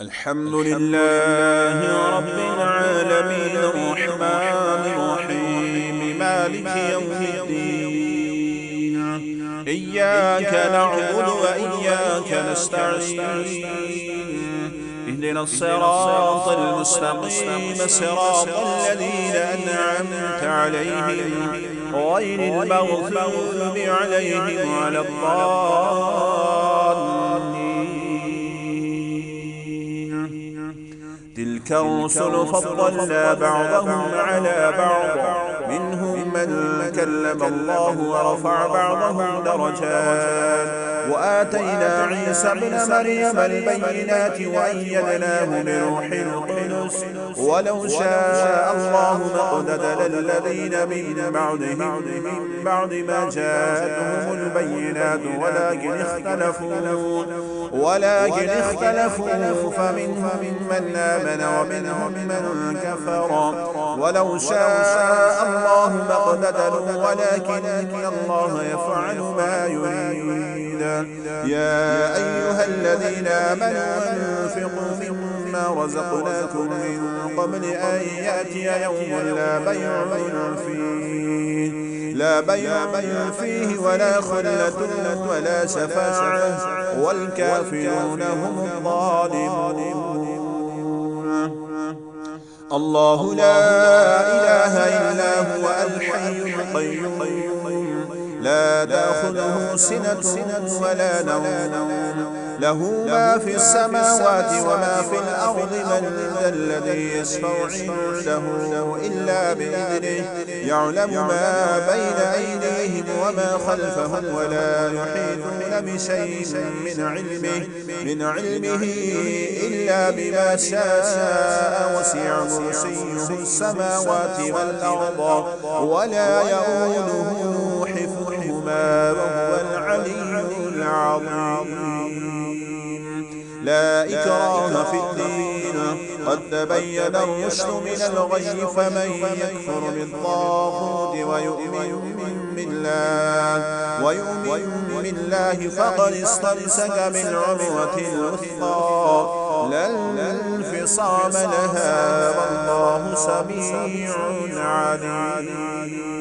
الحمد لله رب العالمين الرحمن الرحيم مالك يوم الدين إياك نعبد وإياك نستعين اهدنا الصراط المستقيم صراط الذين أنعمت عليهم غير المغضوب عليهم ولا الضالين. تلك الرسل فضلنا بعضهم على بعض منهم من كلم الله ورفع بعضهم درجات وآتينا عيسى ابن مريم البينات وأيدناه بروح القدس ولو شاء الله ما اقتتل الذين من بعدهم من بعد ما جاءتهم البينات ولكن اختلفوا فمنهم من آمن ومنهم من كفر ولو شاء الله ما اقتتلوا ولكن الله يفعل ما يريد. يا أيها الذين آمنوا أنفقوا مما رزقناكم من قبل أن يأتي يوم لا بيع فيه ولا خلة ولا شفاعة والكافرون هم الظالمون. الله لا إله إلا هو الحي القيوم لا تأخذه سنة ولا نوم له ما في السماوات وما في الأرض من ذا الذي يشفع عنده إلا بإذنه يعلم ما بين أيديهم وما خلفهم ولا يحيطون بشيء من علمه إلا بما شاء وسع كرسيه السماوات والأرض ولا يؤوده حفظهما وهو العلي العظيم. لا إكراه في الدين قد تبين الرشد من الغي فمن يكفر بالطاغوت ويؤمن بالله فقد استمسك بالعروة الوثقى لا انفصام لها والله سميع عليم.